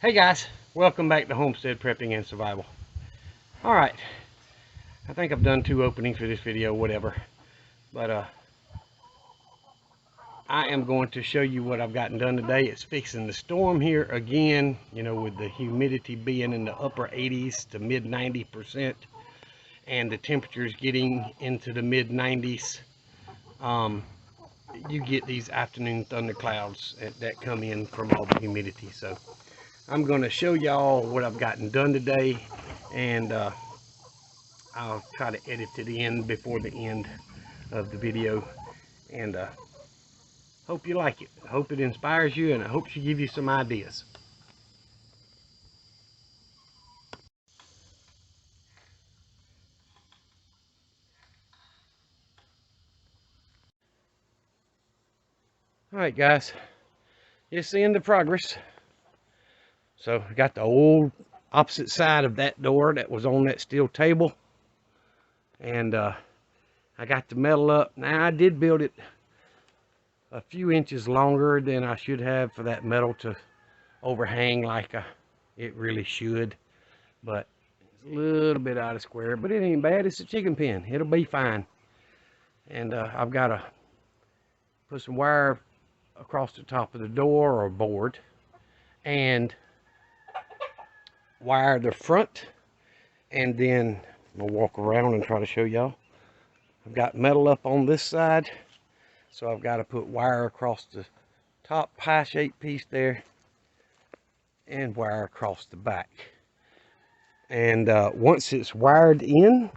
Hey guys, welcome back to Homestead Prepping and Survival. Alright, I think I've done 2 openings for this video, whatever. But I am going to show you what I've gotten done today. It's fixing the storm here again, you know, with the humidity being in the upper 80s to mid 90% and the temperatures getting into the mid 90s. You get these afternoon thunderclouds that come in from all the humidity. So I'm going to show y'all what I've gotten done today, and I'll try to edit it in before the end of the video, and hope you like it. I hope it inspires you, and I hope she give you some ideas. All right, guys, it's the end of progress. So I got the old opposite side of that door that was on that steel table, and I got the metal up. Now I did build it a few inches longer than I should have for that metal to overhang like it really should, but it's a little bit out of square, but it ain't bad. It's a chicken pen. It'll be fine. And I've got to put some wire across the top of the door or board and wire the front, and then we'll walk around and try to show y'all. I've got metal up on this side, so I've got to put wire across the top pie-shaped piece there and wire across the back. And once it's wired in,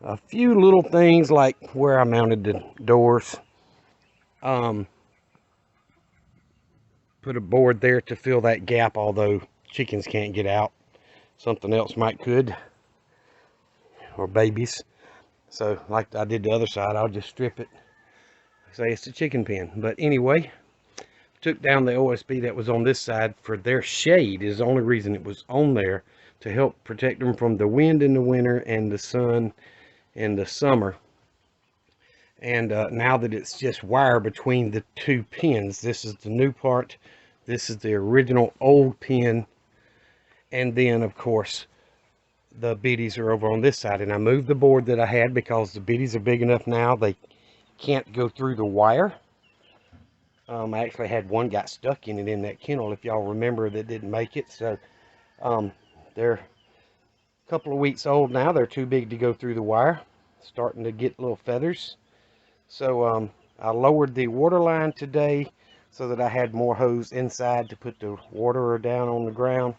a few little things like where I mounted the doors, put a board there to fill that gap, although chickens can't get out. Something else might could, or babies. So like I did the other side, I'll just strip it, say it's a chicken pen. But anyway, took down the OSB that was on this side for their shade is the only reason it was on there, to help protect them from the wind in the winter and the sun in the summer. And now that it's just wire between the 2 pins, this is the new part, this is the original old pin, and then of course the biddies are over on this side. And I moved the board that I had because the biddies are big enough now they can't go through the wire. I actually had one got stuck in it in that kennel, if y'all remember, that didn't make it. So they're a couple of weeks old now. They're too big to go through the wire, starting to get little feathers. So I lowered the water line today so that I had more hose inside to put the water down on the ground.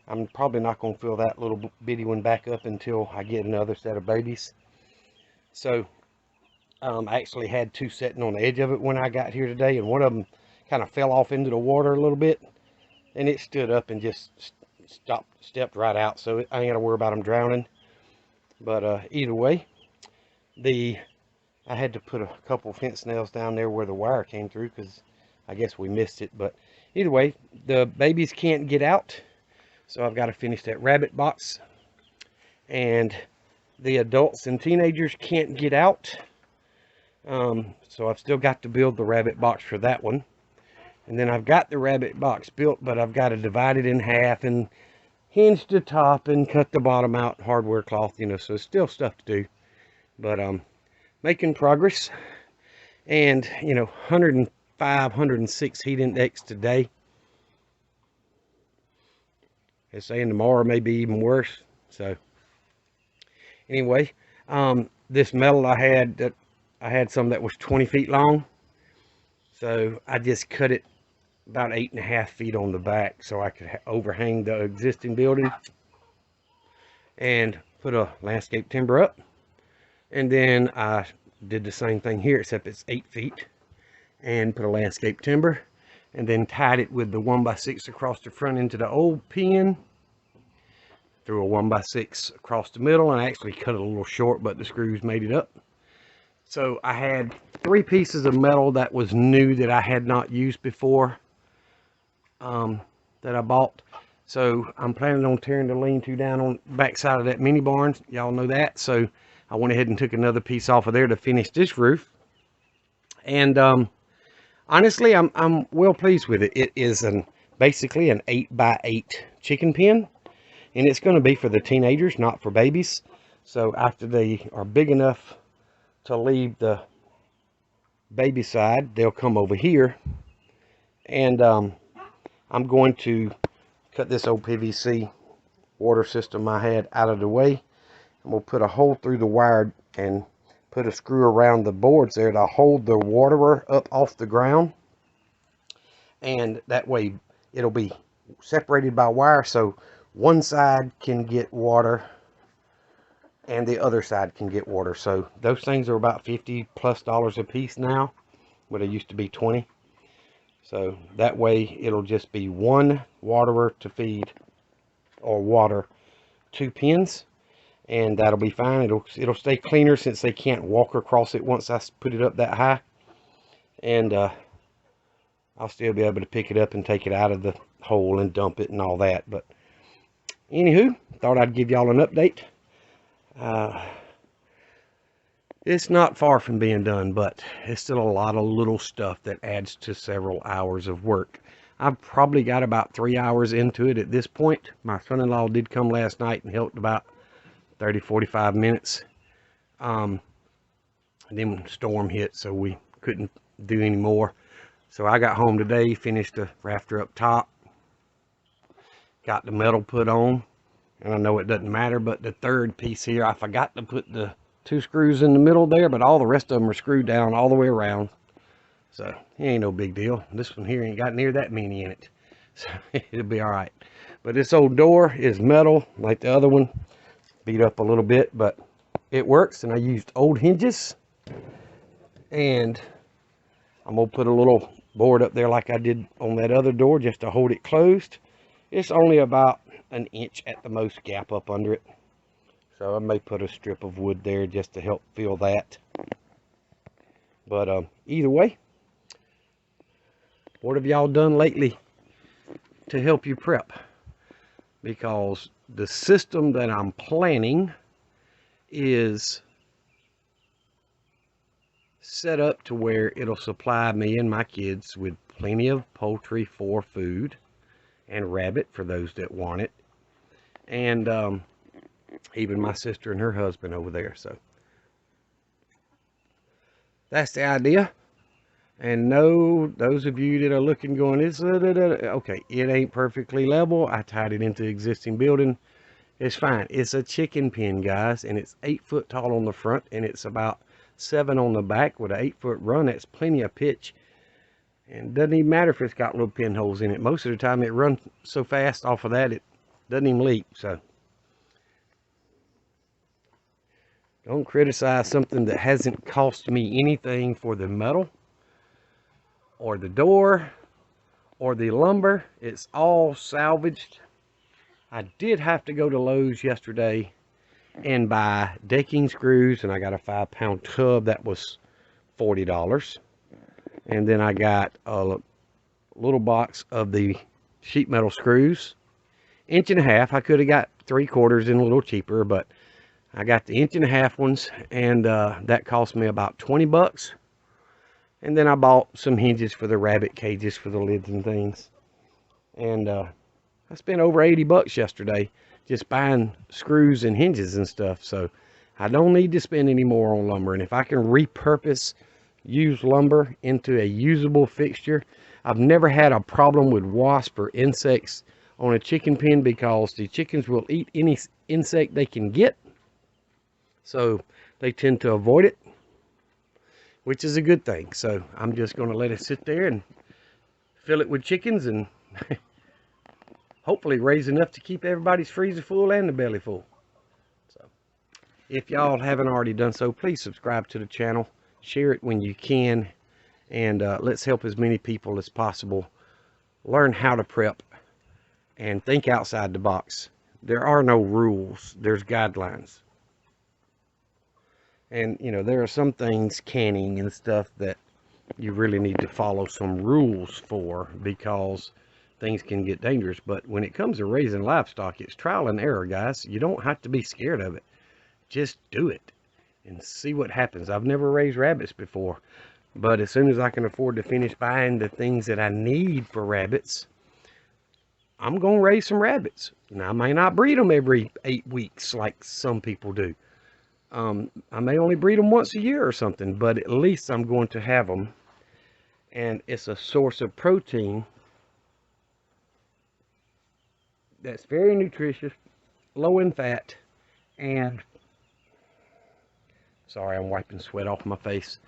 I'm probably not going to fill that little bitty one back up until I get another set of babies. So I actually had 2 sitting on the edge of it when I got here today, and one of them kind of fell off into the water a little bit, and it stood up and just stepped right out, so I ain't got to worry about them drowning. But either way, I had to put a couple fence nails down there where the wire came through because I guess we missed it. But either way, the babies can't get out, so I've got to finish that rabbit box. And the adults and teenagers can't get out, so I've still got to build the rabbit box for that one. And then I've got the rabbit box built, but I've got to divide it in half and hinge the top and cut the bottom out, hardware cloth, you know, so still stuff to do. But making progress. And you know, 105, 106 heat index today. They're saying tomorrow may be even worse. So anyway, this metal I had some that was 20 feet long, so I just cut it about 8.5 feet on the back so I could overhang the existing building, and put a landscape timber up. And then I did the same thing here, except it's 8 feet, and put a landscape timber, and then tied it with the 1x6 across the front into the old pen. Threw a 1x6 across the middle, and I actually cut it a little short, but the screws made it up. So I had 3 pieces of metal that was new that I had not used before, that I bought. So I'm planning on tearing the lean-to down on the back side of that mini barn. Y'all know that. So I went ahead and took another piece off of there to finish this roof. And honestly, I'm well pleased with it. It is an basically an 8x8 chicken pen, and it's going to be for the teenagers, not for babies. So after they are big enough to leave the baby side, they'll come over here, and I'm going to cut this old PVC water system I had out of the way. I'm going to put a hole through the wire and put a screw around the boards there to hold the waterer up off the ground, and that way it'll be separated by wire, so one side can get water and the other side can get water. So those things are about $50+ a piece now, but it used to be 20. So that way it'll just be one waterer to feed or water 2 pens, and that'll be fine. It'll stay cleaner since they can't walk across it once I put it up that high, and I'll still be able to pick it up and take it out of the hole and dump it and all that. But anywho, thought I'd give y'all an update. It's not far from being done, but it's still a lot of little stuff that adds to several hours of work. I've probably got about 3 hours into it at this point. My son-in-law did come last night and helped about 30-45 minutes. And then storm hit, so we couldn't do any more. So I got home today, finished the rafter up top, got the metal put on, and I know it doesn't matter, but the third piece here, I forgot to put the 2 screws in the middle there, but all the rest of them are screwed down all the way around. So it ain't no big deal. This one here ain't got near that many in it, so it'll be all right. But this old door is metal like the other one, beat up a little bit, but it works. And I used old hinges, and I'm gonna put a little board up there like I did on that other door just to hold it closed. It's only about an inch at the most gap up under it, so I may put a strip of wood there just to help fill that. But either way, what have y'all done lately to help you prep? Because the system that I'm planning is set up to where it'll supply me and my kids with plenty of poultry for food, and rabbit for those that want it, and even my sister and her husband over there. So that's the idea. And no, those of you that are looking going, it's okay, it ain't perfectly level. I tied it into the existing building. It's fine. It's a chicken pen, guys, and it's 8 foot tall on the front, and it's about 7 on the back with an 8-foot run. That's plenty of pitch. And it doesn't even matter if it's got little pinholes in it. Most of the time it runs so fast off of that it doesn't even leak. So don't criticize something that hasn't cost me anything for the metal or the door or the lumber. It's all salvaged. I did have to go to Lowe's yesterday and buy decking screws, and I got a 5-pound tub that was $40. And then I got a little box of the sheet metal screws, 1.5 inches. I could have got 3/4 and a little cheaper, but I got the 1.5 inch ones, and that cost me about $20. And then I bought some hinges for the rabbit cages for the lids and things. And I spent over $80 yesterday just buying screws and hinges and stuff. So I don't need to spend any more on lumber. And if I can repurpose used lumber into a usable fixture, I've never had a problem with wasp or insects on a chicken pen, because the chickens will eat any insect they can get. So they tend to avoid it, which is a good thing. So I'm just going to let it sit there and fill it with chickens, and hopefully raise enough to keep everybody's freezer full and the belly full. So if y'all haven't already done so, please subscribe to the channel, share it when you can, and let's help as many people as possible learn how to prep and think outside the box. There are no rules, there's guidelines. And you know, there are some things, canning and stuff, that you really need to follow some rules for, because things can get dangerous. But when it comes to raising livestock, it's trial and error, guys. You don't have to be scared of it. Just do it and see what happens. I've never raised rabbits before, but as soon as I can afford to finish buying the things that I need for rabbits, I'm going to raise some rabbits. Now, I may not breed them every 8 weeks like some people do. I may only breed them once a year or something, but at least I'm going to have them. And it's a source of protein that's very nutritious, low in fat, and sorry, I'm wiping sweat off my face.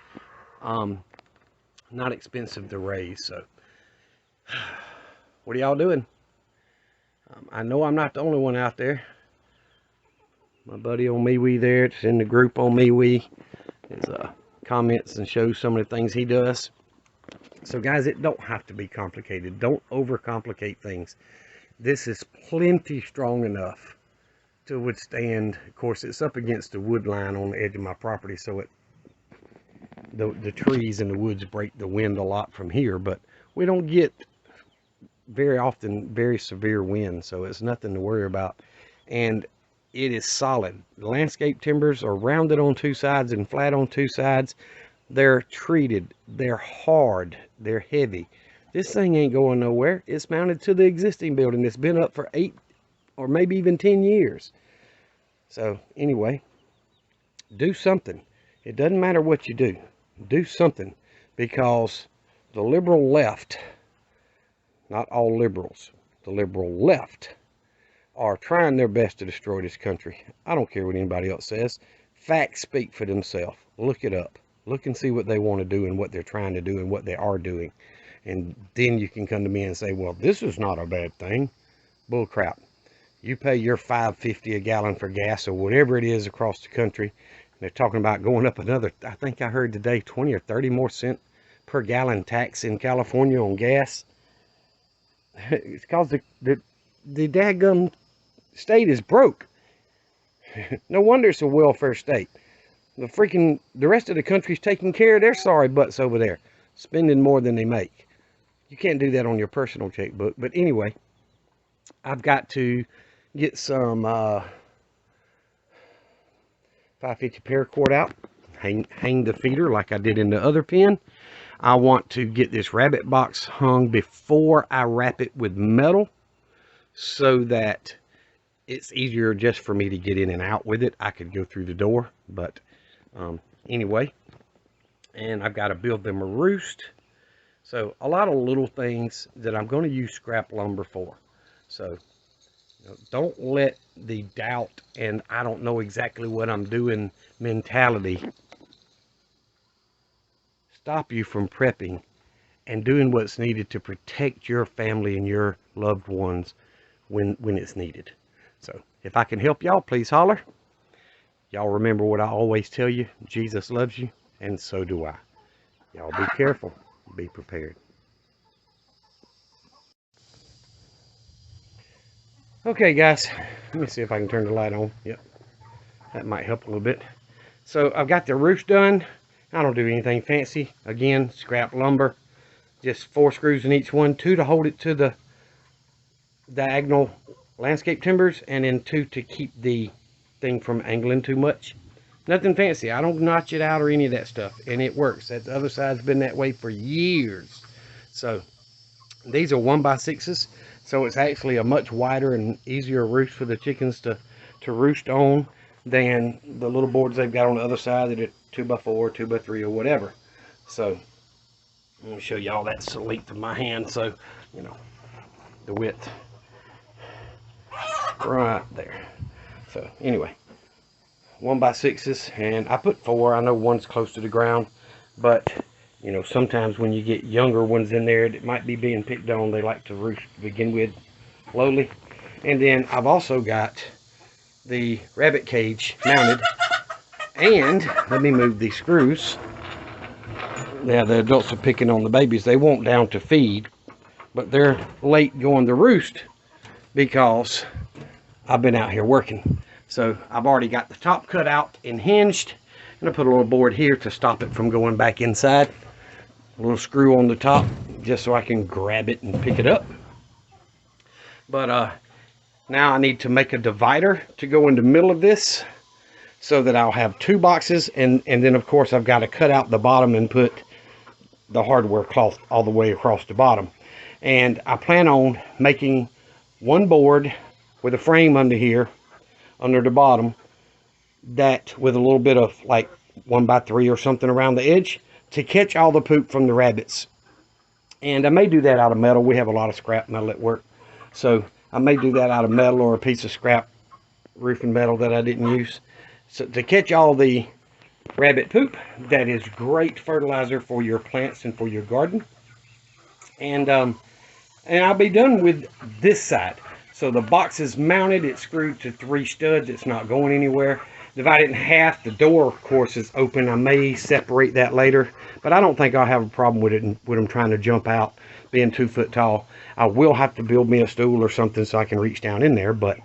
Not expensive to raise. So what are y'all doing? I know I'm not the only one out there. My buddy on MeWe there, it's in the group on MeWe, is comments and shows some of the things he does. So guys, it don't have to be complicated. Don't overcomplicate things. This is plenty strong enough to withstand. Of course, it's up against the wood line on the edge of my property, so the trees in the woods break the wind a lot from here, but we don't get very often very severe wind, so it's nothing to worry about. And it is solid. The landscape timbers are rounded on 2 sides and flat on 2 sides. They're treated, they're hard, they're heavy. This thing ain't going nowhere. It's mounted to the existing building. It's been up for 8 or maybe even 10 years. So anyway, do something. It doesn't matter what you do. Do something, because the liberal left, not all liberals, the liberal left are trying their best to destroy this country. I don't care what anybody else says. Facts speak for themselves. Look it up. Look and see what they want to do and what they're trying to do and what they are doing. And then you can come to me and say, well, this is not a bad thing. Bull crap. You pay your $5.50 a gallon for gas or whatever it is across the country. They're talking about going up another, I think I heard today, 20 or 30 more cent per gallon tax in California on gas. It's because the daggum state is broke. No wonder it's a welfare state. The rest of the country's taking care of their sorry butts over there, spending more than they make. You can't do that on your personal checkbook. But anyway, I've got to get some 550 paracord out, hang the feeder like I did in the other pen. I want to get this rabbit box hung before I wrap it with metal, so that it's easier just for me to get in and out with it. I could go through the door, but anyway, and I've got to build them a roost. So a lot of little things that I'm going to use scrap lumber for. So don't let the doubt and I don't know exactly what I'm doing mentality stop you from prepping and doing what's needed to protect your family and your loved ones when it's needed. So if I can help y'all, please holler. Y'all remember what I always tell you: Jesus loves you, and so do I. Y'all be careful, be prepared. Okay guys, let me see if I can turn the light on. Yep, that might help a little bit. So I've got the roof done. I don't do anything fancy. Again, scrap lumber, just 4 screws in each one, 2 to hold it to the diagonal landscape timbers, and then 2 to keep the thing from angling too much. Nothing fancy. I don't notch it out or any of that stuff, and it works. That the other side's been that way for years. So these are 1x6s, so it's actually a much wider and easier roost for the chickens to roost on than the little boards they've got on the other side that are 2x4, 2x3, or whatever. So let me show y'all that's the length of my hand, so you know the width right there. So anyway, 1x6s, and I put 4. I know one's close to the ground, but you know, sometimes when you get younger ones in there that might be being picked on, they like to roost to begin with lowly. And then I've also got the rabbit cage mounted, and let me move these screws. Now the adults are picking on the babies. They want down to feed, but they're late going to roost because I've been out here working. So I've already got the top cut out and hinged, and I put a little board here to stop it from going back inside. A little screw on the top just so I can grab it and pick it up. But now I need to make a divider to go in the middle of this so that I'll have 2 boxes, and then of course I've got to cut out the bottom and put the hardware cloth all the way across the bottom. And I plan on making one board with a frame under here, under the bottom, that with a little bit of like 1x3 or something around the edge to catch all the poop from the rabbits. And I may do that out of metal. We have a lot of scrap metal at work, so I may do that out of metal or a piece of scrap roofing metal that I didn't use, so to catch all the rabbit poop. That is great fertilizer for your plants and for your garden. And I'll be done with this side. So the box is mounted, it's screwed to 3 studs, it's not going anywhere. Divide it in half. The door, of course, is open. I may separate that later, but I don't think I'll have a problem with it, with them trying to jump out, being 2 foot tall. I will have to build me a stool or something so I can reach down in there. But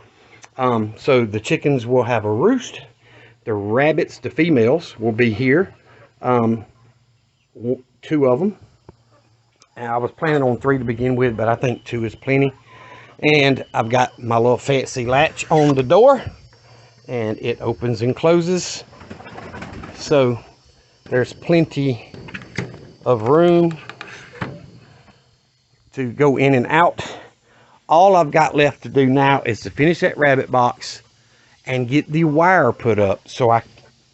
so the chickens will have a roost. The rabbits, the females, will be here. 2 of them. And I was planning on 3 to begin with, but I think 2 is plenty. And I've got my little fancy latch on the door, and it opens and closes, so there's plenty of room to go in and out. All I've got left to do now is to finish that rabbit box and get the wire put up so I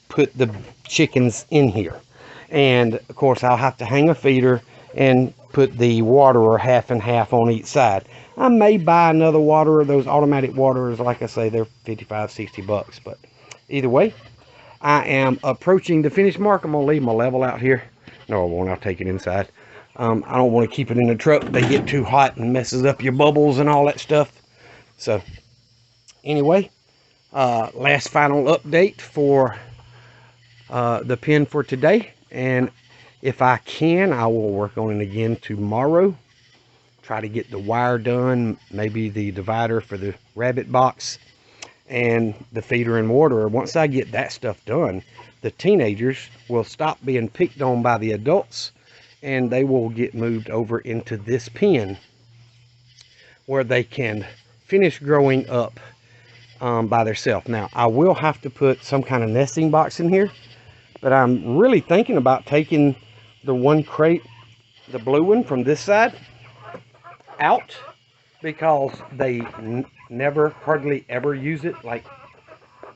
put the chickens in here. And of course I'll have to hang a feeder and put the waterer half and half on each side. I may buy another waterer. Those automatic waterers, like I say, they're 55, 60 bucks. But either way, I am approaching the finish mark. I'm going to leave my level out here. No, I won't. I'll take it inside. I don't want to keep it in the truck. They get too hot and messes up your bubbles and all that stuff. So anyway, last final update for the pen for today. And if I can, I will work on it again tomorrow. Try to get the wire done, maybe the divider for the rabbit box and the feeder and waterer. Once I get that stuff done, the teenagers will stop being picked on by the adults, and they will get moved over into this pen where they can finish growing up by themselves. Now, I will have to put some kind of nesting box in here, but I'm really thinking about taking the one crate, the blue one from this side, out, because they never, hardly ever use it. Like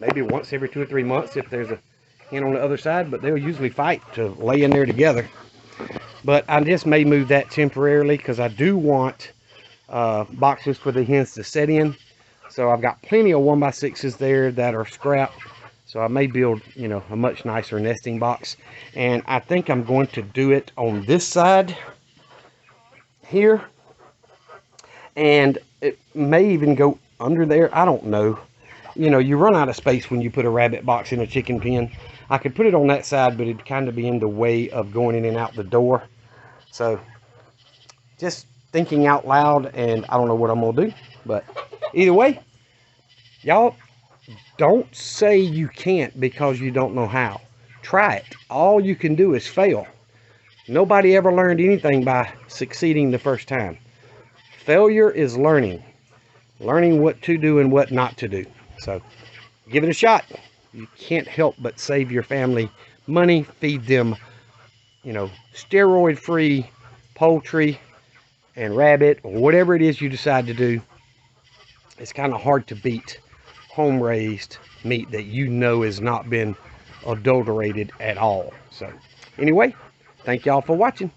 maybe once every 2 or 3 months if there's a hen on the other side, but they'll usually fight to lay in there together. But I just may move that temporarily because I do want boxes for the hens to set in. So I've got plenty of 1x6s there that are scrap, so I may build, you know, a much nicer nesting box. And I think I'm going to do it on this side here, and it may even go under there. I don't know. You know, you run out of space when you put a rabbit box in a chicken pen. I could put it on that side, but it'd kind of be in the way of going in and out the door. So just thinking out loud, and I don't know what I'm gonna do. But either way, y'all, don't say you can't because you don't know how. Try it. All you can do is fail. Nobody ever learned anything by succeeding the first time. Failure is learning what to do and what not to do. So give it a shot. You can't help but save your family money, feed them, you know, steroid-free poultry and rabbit, or whatever it is you decide to do. It's kind of hard to beat home-raised meat that you know has not been adulterated at all. So anyway, thank y'all for watching.